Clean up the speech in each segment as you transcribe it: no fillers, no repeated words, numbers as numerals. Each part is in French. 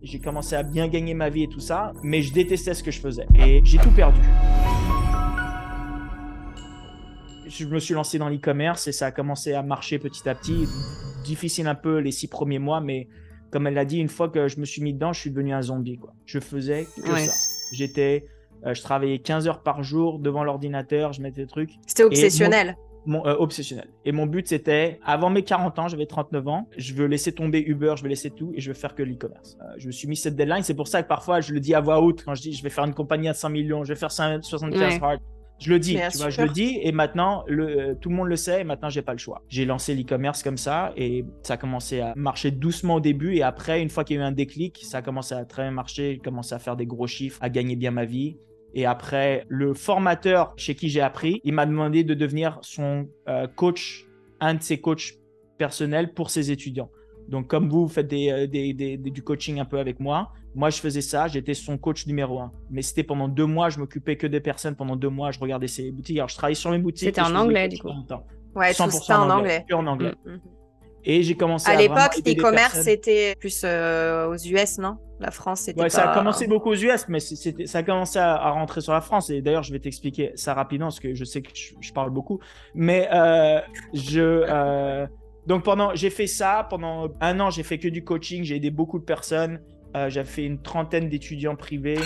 J'ai commencé à bien gagner ma vie et tout ça, mais je détestais ce que je faisais. Et j'ai tout perdu. Je me suis lancé dans l'e-commerce et ça a commencé à marcher petit à petit. Difficile un peu les 6 premiers mois, mais comme elle l'a dit, une fois que je me suis mis dedans, je suis devenu un zombie, quoi. Je faisais que ça. Je travaillais 15 heures par jour devant l'ordinateur, je mettais des trucs. C'était obsessionnel. Obsessionnel. Et mon but, c'était, avant mes 40 ans, j'avais 39 ans, je veux laisser tomber Uber, je veux laisser tout et je veux faire que l'e-commerce. Je me suis mis cette deadline. C'est pour ça que parfois, je le dis à voix haute quand je dis je vais faire une compagnie à 100 millions, je vais faire 75 hard. Je le dis, tu vois, je le dis et maintenant, tout le monde le sait et maintenant, j'ai pas le choix. J'ai lancé l'e-commerce comme ça et ça a commencé à marcher doucement au début et après, une fois qu'il y a eu un déclic, ça a commencé à très bien marcher, j'ai commencé à faire des gros chiffres, à gagner bien ma vie. Et après, le formateur chez qui j'ai appris, il m'a demandé de devenir son coach, un de ses coachs personnels pour ses étudiants. Donc, comme vous faites du coaching un peu avec moi, moi, je faisais ça. J'étais son coach numéro 1. Mais c'était pendant 2 mois. Je m'occupais que des personnes. Pendant 2 mois, je regardais ses boutiques. Alors, je travaillais sur mes boutiques. C'était en anglais, du coup. Ouais, 100% en anglais. Que en anglais. Et j'ai commencé à l'époque, l'e-commerce, c'était plus aux US, non? La France, c'était pas... Ça a commencé beaucoup aux US, mais ça a commencé à rentrer sur la France. Et d'ailleurs, je vais t'expliquer ça rapidement, parce que je sais que je parle beaucoup. Mais donc, j'ai fait ça. Pendant 1 an, j'ai fait que du coaching. J'ai aidé beaucoup de personnes. J'ai fait une trentaine d'étudiants privés.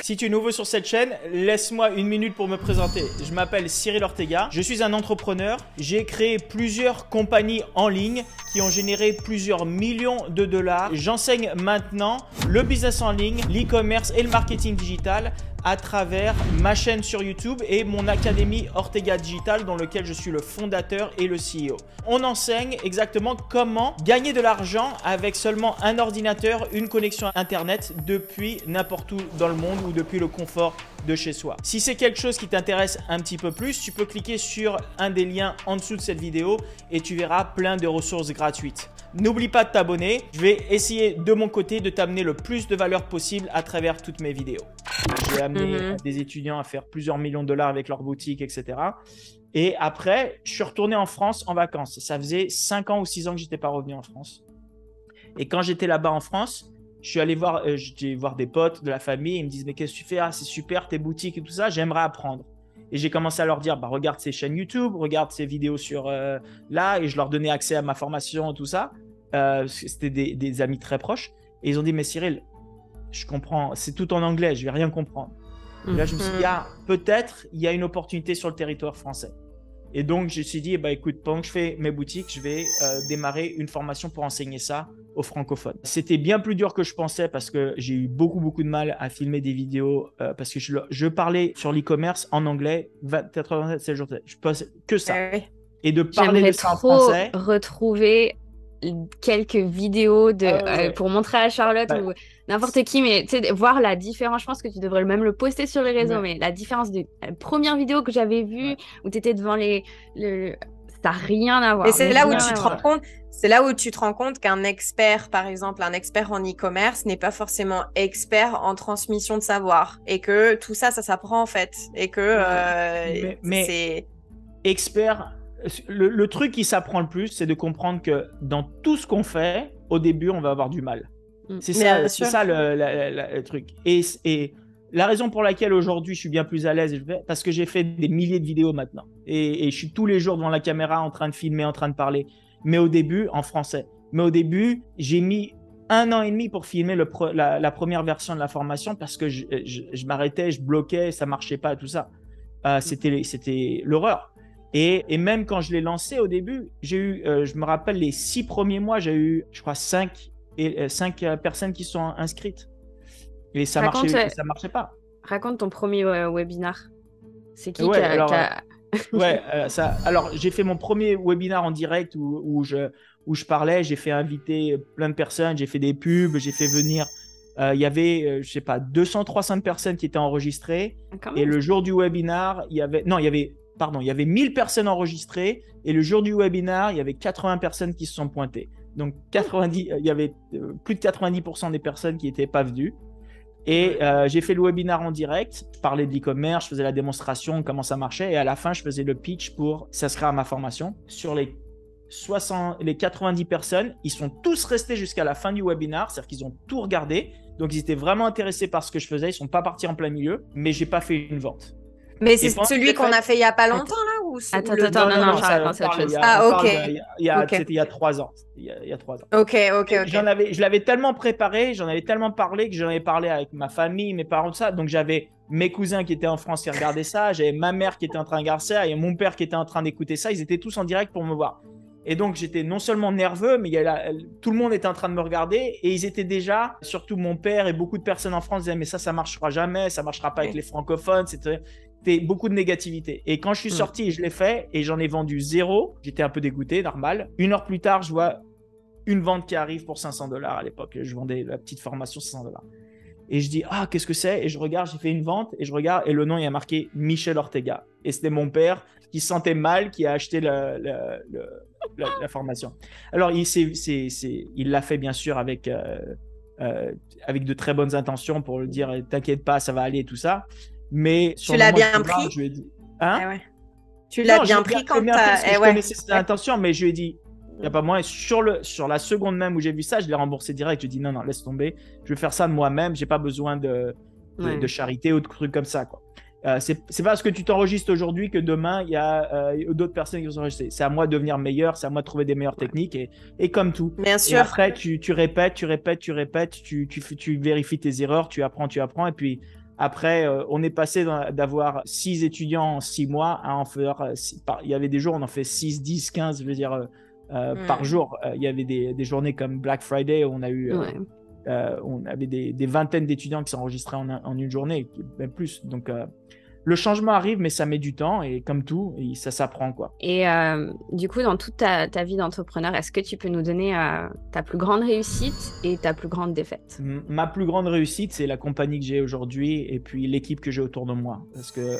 Si tu es nouveau sur cette chaîne, laisse-moi 1 minute pour me présenter. Je m'appelle Cyril Ortega. Je suis un entrepreneur. J'ai créé plusieurs compagnies en ligne qui ont généré plusieurs millions de dollars. J'enseigne maintenant le business en ligne, l'e-commerce et le marketing digital à travers ma chaîne sur YouTube et mon académie Ortega Digital dans lequel je suis le fondateur et le CEO. On enseigne exactement comment gagner de l'argent avec seulement un ordinateur, une connexion Internet depuis n'importe où dans le monde ou depuis le confort de chez soi. Si c'est quelque chose qui t'intéresse un petit peu plus, tu peux cliquer sur un des liens en dessous de cette vidéo et tu verras plein de ressources gratuites. N'oublie pas de t'abonner. Je vais essayer de mon côté de t'amener le plus de valeur possible à travers toutes mes vidéos. J'ai amené des étudiants à faire plusieurs millions de dollars avec leur boutique, etc. Et après, je suis retourné en France en vacances. Ça faisait 5 ans ou 6 ans que je n'étais pas revenu en France. Et quand j'étais là-bas en France, je suis allé voir, des potes de la famille. Ils me disent, mais qu'est-ce que tu fais? Ah, c'est super tes boutiques et tout ça. J'aimerais apprendre. Et j'ai commencé à leur dire, regarde ces chaînes YouTube, regarde ces vidéos sur là. Et je leur donnais accès à ma formation, tout ça. C'était des amis très proches. Et ils ont dit, mais Cyril, je comprends, c'est tout en anglais, je vais rien comprendre. Et là, je me suis dit, peut-être il y a une opportunité sur le territoire français. Et donc, je me suis dit, écoute, pendant que je fais mes boutiques, je vais démarrer une formation pour enseigner ça aux francophones. C'était bien plus dur que je pensais parce que j'ai eu beaucoup de mal à filmer des vidéos parce que je parlais sur l'e-commerce en anglais 87 jours. Je pensais que ça. Et de parler de ça en français. Retrouver quelques vidéos pour montrer à Charlotte ou n'importe qui, mais voir la différence. Je pense que tu devrais même le poster sur les réseaux, mais la différence de la première vidéo que j'avais vue où tu étais devant ça n'a rien à voir. Et c'est là où tu te rends compte. C'est là où tu te rends compte qu'un expert, par exemple, un expert en e-commerce n'est pas forcément expert en transmission de savoir et que tout ça s'apprend en fait et que c'est expert. Le truc qui s'apprend le plus, c'est de comprendre que dans tout ce qu'on fait, au début, on va avoir du mal. C'est ça le truc. Et la raison pour laquelle aujourd'hui, je suis bien plus à l'aise, parce que j'ai fait des milliers de vidéos maintenant. Et je suis tous les jours devant la caméra en train de filmer, en train de parler. Mais au début, en français. Mais au début, j'ai mis 1 an et demi pour filmer la première version de la formation parce que je m'arrêtais, je bloquais, ça ne marchait pas, tout ça. C'était l'horreur. Et même quand je l'ai lancé au début, j'ai eu, je me rappelle, les 6 premiers mois, j'ai eu, je crois, 5 personnes qui sont inscrites. Et ça marchait pas. Raconte ton premier webinar. C'est qui Alors, j'ai fait mon premier webinar en direct où je parlais. J'ai fait inviter plein de personnes. J'ai fait des pubs. J'ai fait venir... il y avait, 200-300 personnes qui étaient enregistrées. Et le jour du webinar, il y avait 1000 personnes enregistrées. Et le jour du webinar, il y avait 80 personnes qui se sont pointées. Donc, il y avait plus de 90% des personnes qui n'étaient pas venues. Et j'ai fait le webinar en direct, je parlais de l'e-commerce, je faisais la démonstration, comment ça marchait. Et à la fin, je faisais le pitch pour s'inscrire à ma formation. Sur les 90 personnes, ils sont tous restés jusqu'à la fin du webinar, c'est-à-dire qu'ils ont tout regardé. Donc, ils étaient vraiment intéressés par ce que je faisais. Ils sont pas partis en plein milieu, mais j'ai pas fait une vente. Mais c'est celui qu'on a fait il y a pas longtemps, là, ou Attends, non, ça, c'est autre chose. C'était il y a 3 ans. Il y a 3 ans. Ok. Je l'avais tellement préparé, j'en avais tellement parlé que j'en avais parlé avec ma famille, mes parents, tout ça. Donc, j'avais mes cousins qui étaient en France qui regardaient ça, j'avais ma mère qui était en train de regarder ça et mon père qui était en train d'écouter ça. Ils étaient tous en direct pour me voir. Et donc, j'étais non seulement nerveux, mais tout le monde était en train de me regarder. Et ils étaient déjà, surtout mon père et beaucoup de personnes en France, disaient « Mais ça marchera jamais, ça marchera pas avec les francophones. » C'était beaucoup de négativité. Et quand je suis sorti et je l'ai fait, et j'en ai vendu 0, j'étais un peu dégoûté, normal. 1 heure plus tard, je vois une vente qui arrive pour $500 à l'époque. Je vendais la petite formation $500. Et je dis, ah, qu'est-ce que c'est? Et je regarde, j'ai fait une vente, et je regarde, et le nom, il y a marqué Michel Ortega. Et c'était mon père qui se sentait mal, qui a acheté la formation. Alors, il l'a fait, bien sûr, avec de très bonnes intentions pour le dire, t'inquiète pas, ça va aller, et tout ça. Mais tu l'as bien pris? Je lui ai dit, hein? Ah ouais. Tu l'as bien pris quand t'as... Je connaissais ses intentions, mais je lui ai dit, il n'y a pas moyen. Sur la seconde même où j'ai vu ça, je l'ai remboursé direct. Je dis non, laisse tomber. Je vais faire ça de moi-même. Je n'ai pas besoin de charité ou de trucs comme ça, quoi. C'est pas parce que tu t'enregistres aujourd'hui que demain, il y a d'autres personnes qui vont s'enregistrer. C'est à moi de devenir meilleur. C'est à moi de trouver des meilleures techniques. Et comme tout. Bien sûr. Et après, tu répètes. Tu vérifies tes erreurs. Tu apprends. Et puis après, on est passé d'avoir 6 étudiants en 6 mois à en faire... il y avait des jours, on en fait 6, 10, 15, je veux dire... par jour. Il y avait des journées comme Black Friday où on a eu on avait des vingtaines d'étudiants qui s'enregistraient en une journée, même plus. Donc le changement arrive, mais ça met du temps, et comme tout, ça s'apprend, quoi. Et du coup, dans toute ta vie d'entrepreneur, est-ce que tu peux nous donner ta plus grande réussite et ta plus grande défaite? Ma plus grande réussite, c'est la compagnie que j'ai aujourd'hui et puis l'équipe que j'ai autour de moi, parce que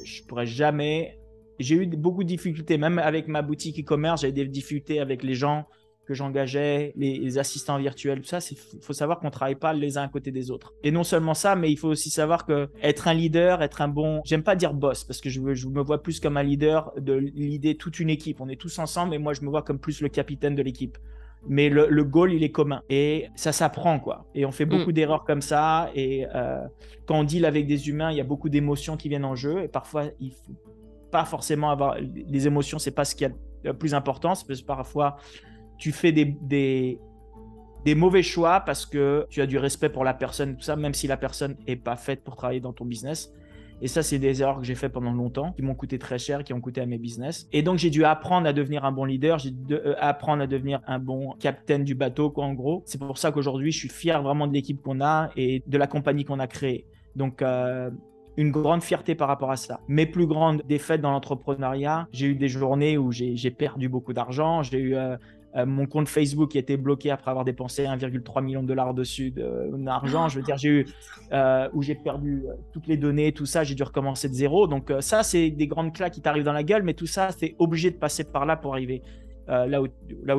je pourrais jamais... J'ai eu beaucoup de difficultés, même avec ma boutique e-commerce, j'avais des difficultés avec les gens que j'engageais, les assistants virtuels, tout ça. Il faut savoir qu'on ne travaille pas les uns à côté des autres. Et non seulement ça, mais il faut aussi savoir qu'être un leader, être un bon... J'aime pas dire boss, parce que je me vois plus comme un leader de l'idée toute une équipe. On est tous ensemble, et moi, je me vois comme plus le capitaine de l'équipe. Mais le goal, il est commun. Et ça s'apprend, quoi. Et on fait beaucoup d'erreurs comme ça. Et quand on deal avec des humains, il y a beaucoup d'émotions qui viennent en jeu. Et parfois, il faut pas forcément avoir les émotions, c'est pas ce qui est le plus important, parce que parfois tu fais des mauvais choix parce que tu as du respect pour la personne, tout ça, même si la personne est pas faite pour travailler dans ton business. Et ça, c'est des erreurs que j'ai fait pendant longtemps, qui m'ont coûté très cher, qui ont coûté à mes business. Et donc, j'ai dû apprendre à devenir un bon leader, j'ai dû apprendre à devenir un bon capitaine du bateau, quoi, en gros. C'est pour ça qu'aujourd'hui, je suis fier vraiment de l'équipe qu'on a et de la compagnie qu'on a créée. Donc, une grande fierté par rapport à ça. Mes plus grandes défaites dans l'entrepreneuriat, j'ai eu des journées où j'ai perdu beaucoup d'argent. J'ai eu mon compte Facebook qui a été bloqué après avoir dépensé 1,3 million de dollars dessus d'argent. Je veux dire, j'ai eu où j'ai perdu toutes les données, tout ça. J'ai dû recommencer de zéro. Donc ça, c'est des grandes claques qui t'arrivent dans la gueule, mais tout ça, c'est obligé de passer par là pour arriver là où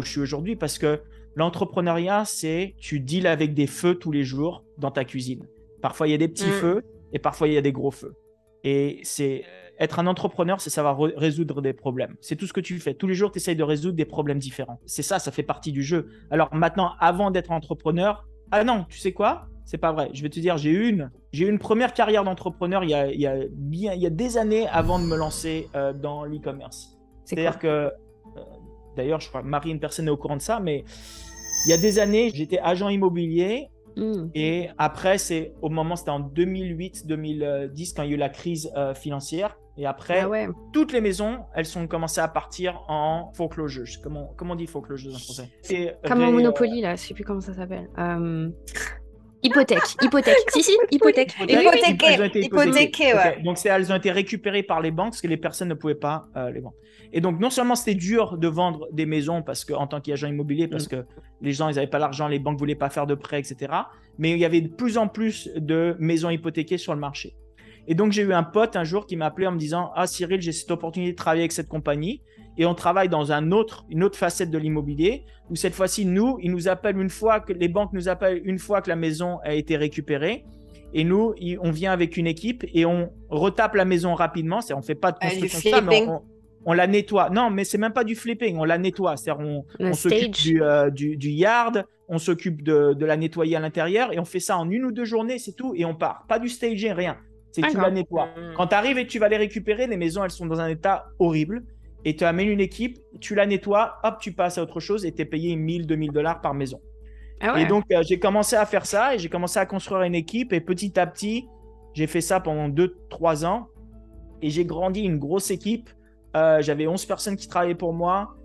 je suis aujourd'hui, parce que l'entrepreneuriat, c'est tu deals avec des feux tous les jours dans ta cuisine. Parfois, il y a des petits feux. Et parfois, il y a des gros feux. Et être un entrepreneur, c'est savoir résoudre des problèmes. C'est tout ce que tu fais. Tous les jours, tu essayes de résoudre des problèmes différents. C'est ça fait partie du jeu. Alors maintenant, avant d'être entrepreneur, ah non, tu sais quoi? C'est pas vrai. Je vais te dire, j'ai eu une première carrière d'entrepreneur il y a des années avant de me lancer dans l'e-commerce. C'est-à-dire que, d'ailleurs, je crois que Marie, une personne est au courant de ça, mais il y a des années, j'étais agent immobilier. Et après, c'était en 2008-2010 quand il y a eu la crise financière. Et après, toutes les maisons, elles ont commencé à partir en foreclosure. Comment on dit foreclosure en français? Comme en Monopoly, là, je sais plus comment ça s'appelle. Hypothèque. Si, hypothèque. Hypothéquées, ouais. Okay. Donc, elles ont été récupérées par les banques parce que les personnes ne pouvaient pas les vendre. Et donc, non seulement c'était dur de vendre des maisons en tant qu'agent immobilier, parce que les gens, ils n'avaient pas l'argent, les banques ne voulaient pas faire de prêts, etc. Mais il y avait de plus en plus de maisons hypothéquées sur le marché. Et donc, j'ai eu un pote un jour qui m'a appelé en me disant « Ah, Cyril, j'ai cette opportunité de travailler avec cette compagnie. » Et on travaille dans une autre facette de l'immobilier où cette fois-ci, ils nous appellent les banques nous appellent une fois que la maison a été récupérée. Et nous, on vient avec une équipe et on retape la maison rapidement. On ne fait pas de construction, ça, mais on la nettoie. Non, mais c'est même pas du flipping, on la nettoie. C'est-à-dire, on s'occupe du yard, on s'occupe de la nettoyer à l'intérieur et on fait ça en 1 ou 2 journées, c'est tout, et on part. Pas du staging, rien. C'est que tu la nettoies. Quand tu arrives et tu vas les récupérer, les maisons, elles sont dans un état horrible. Et tu amènes une équipe, tu la nettoies, hop, tu passes à autre chose et tu es payé 1 000, 2 000 $ par maison. Ah ouais. Et donc, j'ai commencé à faire ça et j'ai commencé à construire une équipe. Et petit à petit, j'ai fait ça pendant 2-3 ans. Et j'ai grandi une grosse équipe. J'avais 11 personnes qui travaillaient pour moi.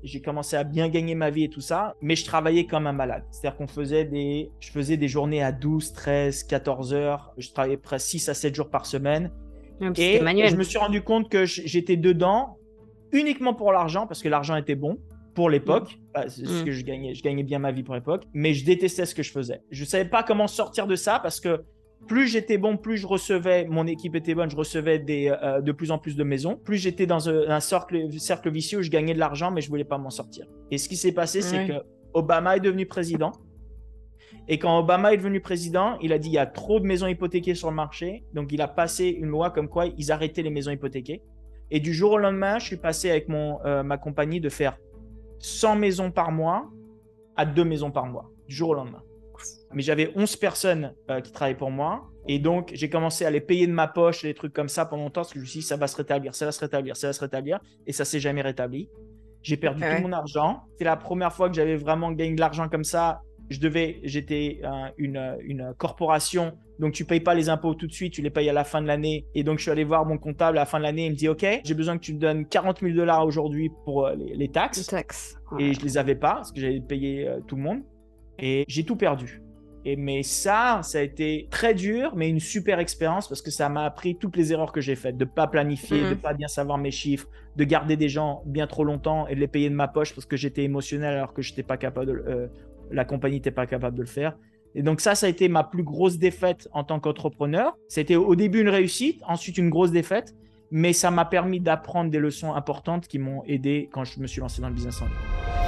J'ai commencé à bien gagner ma vie et tout ça. Mais je travaillais comme un malade. C'est-à-dire je faisais des journées à 12, 13, 14 heures. Je travaillais presque 6 à 7 jours par semaine. Et je me suis rendu compte que j'étais dedans uniquement pour l'argent, parce que l'argent était bon pour l'époque. C'est ce que je gagnais bien ma vie pour l'époque, mais je détestais ce que je faisais. Je ne savais pas comment sortir de ça, parce que plus j'étais bon, plus je recevais, mon équipe était bonne, je recevais de plus en plus de maisons. Plus j'étais dans un cercle vicieux où je gagnais de l'argent, mais je ne voulais pas m'en sortir. Et ce qui s'est passé, c'est que Obama est devenu président. Et quand Obama est devenu président, il a dit il y a trop de maisons hypothéquées sur le marché. Donc, il a passé une loi comme quoi ils arrêtaient les maisons hypothéquées. Et du jour au lendemain, je suis passé avec ma compagnie de faire 100 maisons par mois à 2 maisons par mois, du jour au lendemain. Mais j'avais 11 personnes qui travaillaient pour moi. Et donc, j'ai commencé à les payer de ma poche, des trucs comme ça pendant longtemps, parce que je me suis dit ça va se rétablir, ça va se rétablir, ça va se rétablir. Et ça ne s'est jamais rétabli. J'ai perdu tout mon argent. C'est la première fois que j'avais vraiment gagné de l'argent comme ça. J'étais une corporation, donc tu payes pas les impôts tout de suite, tu les payes à la fin de l'année. Et donc je suis allé voir mon comptable à la fin de l'année, il me dit ok, j'ai besoin que tu me donnes 40 000 $ aujourd'hui pour les taxes. Et je les avais pas parce que j'avais payé tout le monde et j'ai tout perdu. Mais ça a été très dur, mais une super expérience parce que ça m'a appris toutes les erreurs que j'ai faites, de pas planifier, de pas bien savoir mes chiffres, de garder des gens bien trop longtemps et de les payer de ma poche parce que j'étais émotionnel alors que j'étais pas capable la compagnie n'était pas capable de le faire. Et donc ça a été ma plus grosse défaite en tant qu'entrepreneur. C'était au début une réussite, ensuite une grosse défaite, mais ça m'a permis d'apprendre des leçons importantes qui m'ont aidé quand je me suis lancé dans le business en ligne.